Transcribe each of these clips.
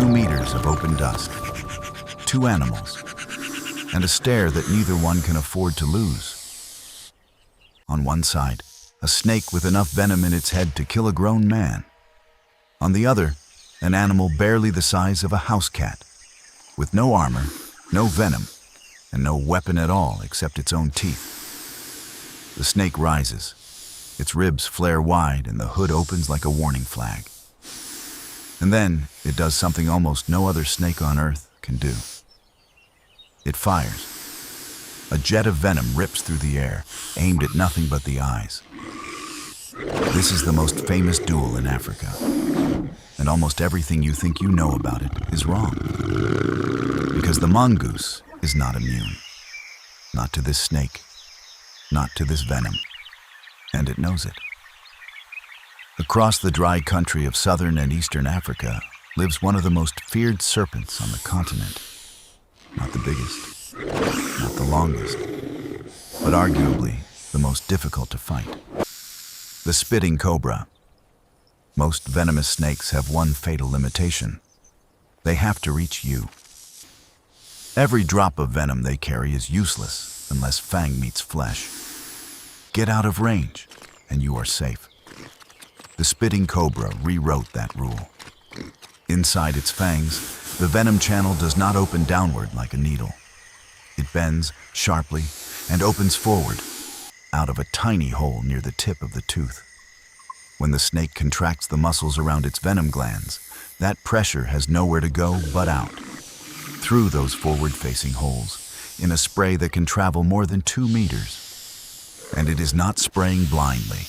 2 meters of open dusk, 2 animals, and a stare that neither one can afford to lose. On one side, a snake with enough venom in its head to kill a grown man. On the other, an animal barely the size of a house cat, with no armor, no venom, and no weapon at all except its own teeth. The snake rises. Its ribs flare wide and the hood opens like a warning flag. And then it does something almost no other snake on earth can do. It fires. A jet of venom rips through the air, aimed at nothing but the eyes. This is the most famous duel in Africa, and almost everything you think you know about it is wrong. Because the mongoose is not immune. Not to this snake, not to this venom, and it knows it. Across the dry country of southern and eastern Africa lives one of the most feared serpents on the continent. Not the biggest, not the longest, but arguably the most difficult to fight. The spitting cobra. Most venomous snakes have one fatal limitation. They have to reach you. Every drop of venom they carry is useless unless fang meets flesh. Get out of range, and you are safe. The spitting cobra rewrote that rule. Inside its fangs, the venom channel does not open downward like a needle. It bends sharply and opens forward, out of a tiny hole near the tip of the tooth. When the snake contracts the muscles around its venom glands, that pressure has nowhere to go but out, through those forward-facing holes, in a spray that can travel more than 2 meters. And it is not spraying blindly.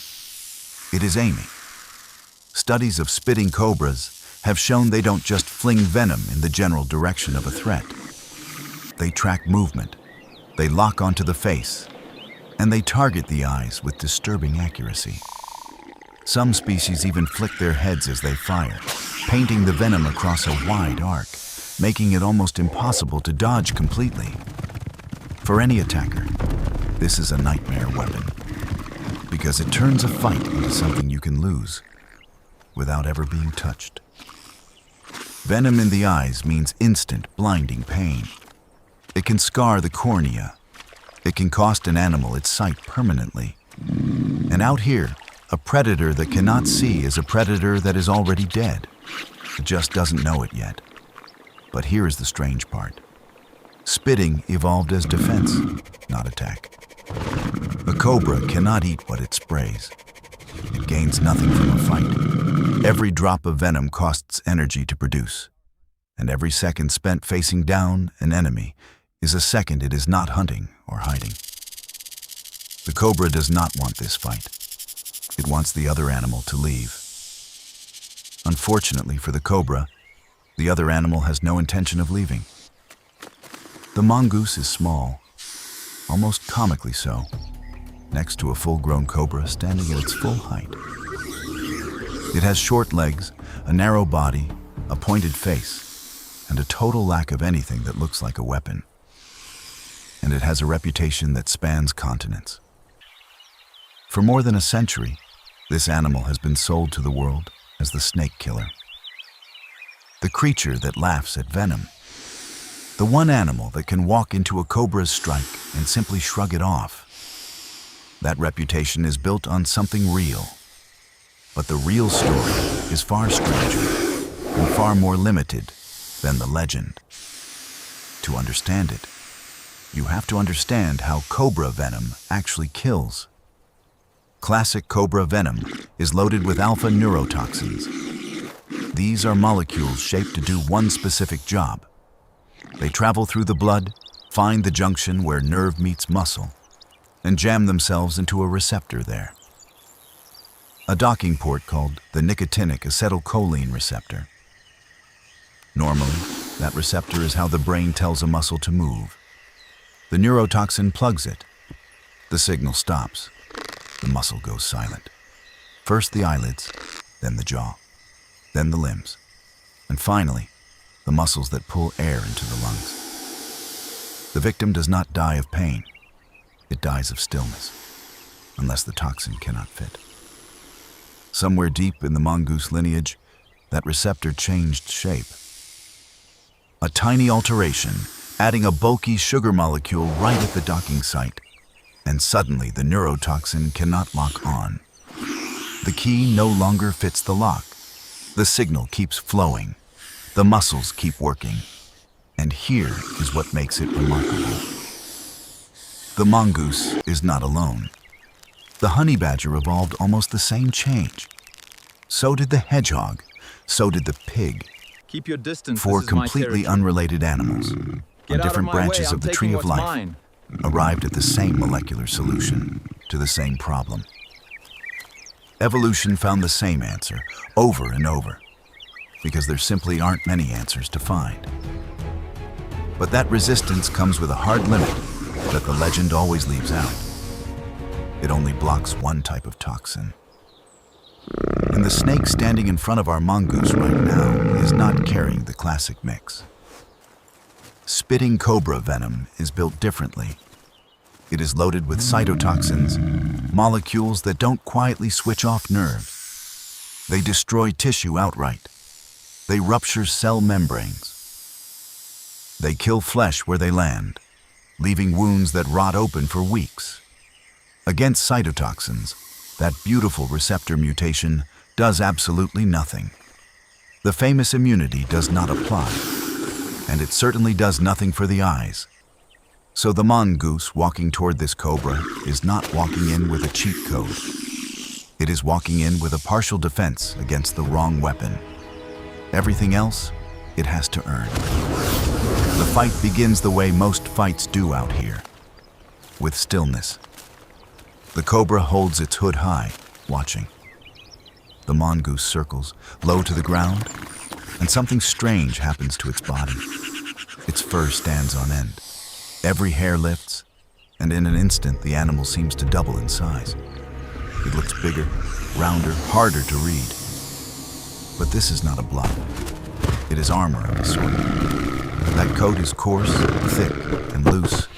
It is aiming. Studies of spitting cobras have shown they don't just fling venom in the general direction of a threat. They track movement, they lock onto the face, and they target the eyes with disturbing accuracy. Some species even flick their heads as they fire, painting the venom across a wide arc, making it almost impossible to dodge completely. For any attacker, this is a nightmare weapon, because it turns a fight into something you can lose without ever being touched. Venom in the eyes means instant, blinding pain. It can scar the cornea. It can cost an animal its sight permanently. And out here, a predator that cannot see is a predator that is already dead. It just doesn't know it yet. But here is the strange part. Spitting evolved as defense, not attack. A cobra cannot eat what it sprays. It gains nothing from a fight. Every drop of venom costs energy to produce, and every second spent facing down an enemy is a second it is not hunting or hiding. The cobra does not want this fight. It wants the other animal to leave. Unfortunately for the cobra, the other animal has no intention of leaving. The mongoose is small, almost comically so, next to a full-grown cobra standing at its full height. It has short legs, a narrow body, a pointed face, and a total lack of anything that looks like a weapon. And it has a reputation that spans continents. For more than a century, this animal has been sold to the world as the snake killer. The creature that laughs at venom. The one animal that can walk into a cobra's strike and simply shrug it off. That reputation is built on something real. But the real story is far stranger and far more limited than the legend. To understand it, you have to understand how cobra venom actually kills. Classic cobra venom is loaded with alpha neurotoxins. These are molecules shaped to do one specific job. They travel through the blood, find the junction where nerve meets muscle, and jam themselves into a receptor there. A docking port called the nicotinic acetylcholine receptor. Normally, that receptor is how the brain tells a muscle to move. The neurotoxin plugs it. The signal stops. The muscle goes silent. First the eyelids, then the jaw, then the limbs, and finally, the muscles that pull air into the lungs. The victim does not die of pain. It dies of stillness, unless the toxin cannot fit. Somewhere deep in the mongoose lineage, that receptor changed shape. A tiny alteration, adding a bulky sugar molecule right at the docking site, and suddenly the neurotoxin cannot lock on. The key no longer fits the lock. The signal keeps flowing. The muscles keep working. And here is what makes it remarkable. The mongoose is not alone. The honey badger evolved almost the same change. So did the hedgehog. So did the pig. Keep your distance. Four completely unrelated animals on different branches of the tree of life arrived at the same molecular solution to the same problem. Evolution found the same answer over and over because there simply aren't many answers to find. But that resistance comes with a hard limit that the legend always leaves out. It only blocks one type of toxin. And the snake standing in front of our mongoose right now is not carrying the classic mix. Spitting cobra venom is built differently. It is loaded with cytotoxins, molecules that don't quietly switch off nerves. They destroy tissue outright. They rupture cell membranes. They kill flesh where they land, leaving wounds that rot open for weeks. Against cytotoxins, that beautiful receptor mutation does absolutely nothing. The famous immunity does not apply, and it certainly does nothing for the eyes. So the mongoose walking toward this cobra is not walking in with a cheat code. It is walking in with a partial defense against the wrong weapon. Everything else, it has to earn. The fight begins the way most fights do out here, with stillness. The cobra holds its hood high, watching. The mongoose circles, low to the ground, and something strange happens to its body. Its fur stands on end. Every hair lifts, and in an instant the animal seems to double in size. It looks bigger, rounder, harder to read. But this is not a bluff. It is armor of a sort. That coat is coarse, thick, and loose,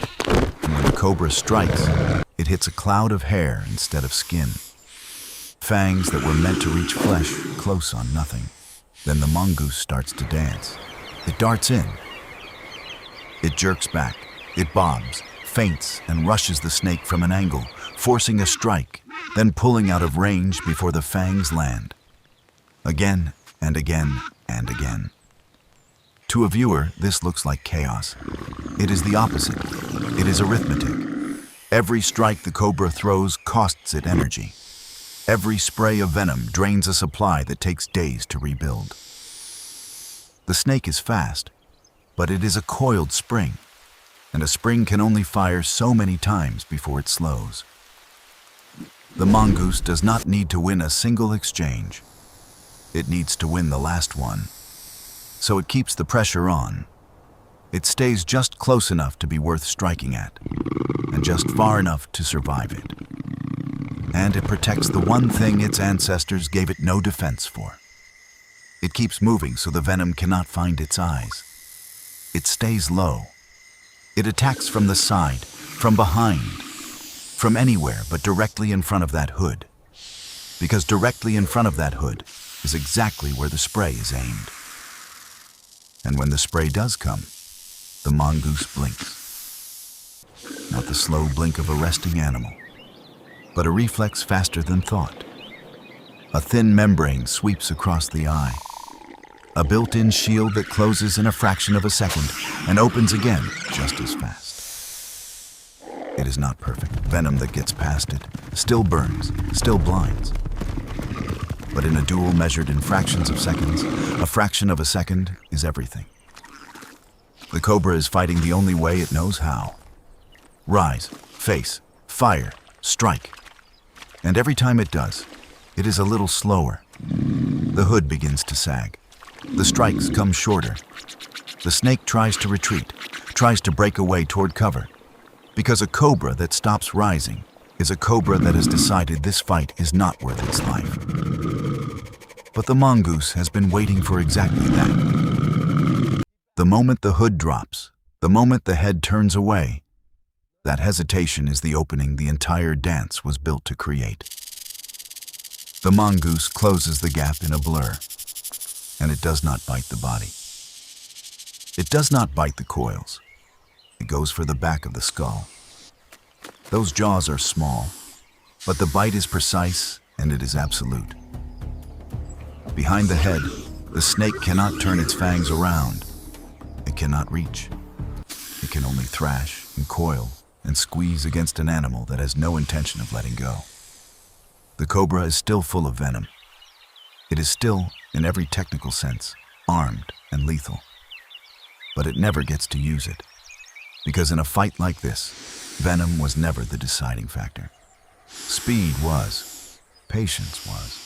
and when the cobra strikes, it hits a cloud of hair instead of skin. Fangs that were meant to reach flesh close on nothing. Then the mongoose starts to dance. It darts in. It jerks back. It bobs, feints, and rushes the snake from an angle, forcing a strike, then pulling out of range before the fangs land. Again and again and again. To a viewer, this looks like chaos. It is the opposite. It is arithmetic. Every strike the cobra throws costs it energy. Every spray of venom drains a supply that takes days to rebuild. The snake is fast, but it is a coiled spring, and a spring can only fire so many times before it slows. The mongoose does not need to win a single exchange. It needs to win the last one. So it keeps the pressure on. It stays just close enough to be worth striking at, and just far enough to survive it. And it protects the one thing its ancestors gave it no defense for. It keeps moving so the venom cannot find its eyes. It stays low. It attacks from the side, from behind, from anywhere but directly in front of that hood. Because directly in front of that hood is exactly where the spray is aimed. And when the spray does come, the mongoose blinks. Not the slow blink of a resting animal, but a reflex faster than thought. A thin membrane sweeps across the eye. A built-in shield that closes in a fraction of a second and opens again just as fast. It is not perfect. Venom that gets past it still burns, still blinds. But in a duel measured in fractions of seconds, a fraction of a second is everything. The cobra is fighting the only way it knows how. Rise, face, fire, strike. And every time it does, it is a little slower. The hood begins to sag. The strikes come shorter. The snake tries to retreat, tries to break away toward cover. Because a cobra that stops rising is a cobra that has decided this fight is not worth its life. But the mongoose has been waiting for exactly that. The moment the hood drops, the moment the head turns away, that hesitation is the opening the entire dance was built to create. The mongoose closes the gap in a blur, and it does not bite the body. It does not bite the coils. It goes for the back of the skull. Those jaws are small, but the bite is precise and it is absolute. Behind the head, the snake cannot turn its fangs around. It cannot reach. It can only thrash and coil and squeeze against an animal that has no intention of letting go. The cobra is still full of venom. It is still, in every technical sense, armed and lethal. But it never gets to use it, because in a fight like this, venom was never the deciding factor. Speed was, patience was,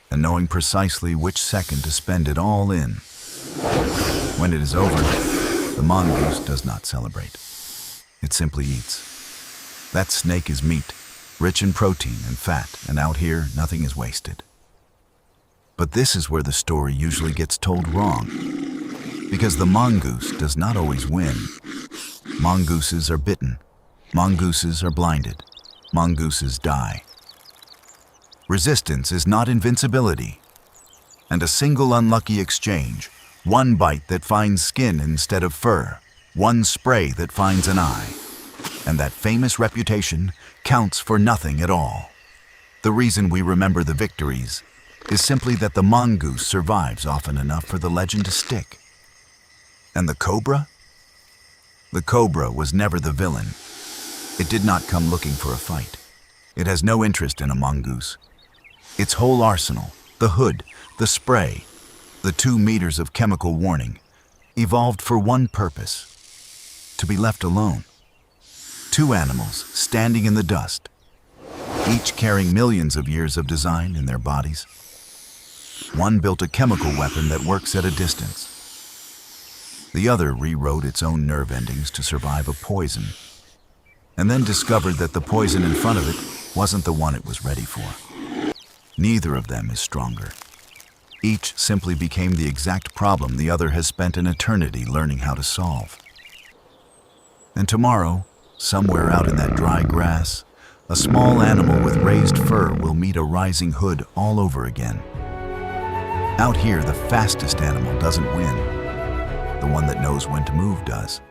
and knowing precisely which second to spend it all in. When it is over, the mongoose does not celebrate. It simply eats. That snake is meat, rich in protein and fat, and out here, nothing is wasted. But this is where the story usually gets told wrong, because the mongoose does not always win. Mongooses are bitten. Mongooses are blinded. Mongooses die. Resistance is not invincibility. And a single unlucky exchange, one bite that finds skin instead of fur, one spray that finds an eye, and that famous reputation counts for nothing at all. The reason we remember the victories is simply that the mongoose survives often enough for the legend to stick. And the cobra? The cobra was never the villain. It did not come looking for a fight. It has no interest in a mongoose. Its whole arsenal, the hood, the spray, the 2 meters of chemical warning, evolved for one purpose: to be left alone. 2 animals standing in the dust, each carrying millions of years of design in their bodies. One built a chemical weapon that works at a distance. The other rewrote its own nerve endings to survive a poison, and then discovered that the poison in front of it wasn't the one it was ready for. Neither of them is stronger. Each simply became the exact problem the other has spent an eternity learning how to solve. And tomorrow, somewhere out in that dry grass, a small animal with raised fur will meet a rising hood all over again. Out here, the fastest animal doesn't win. The one that knows when to move does.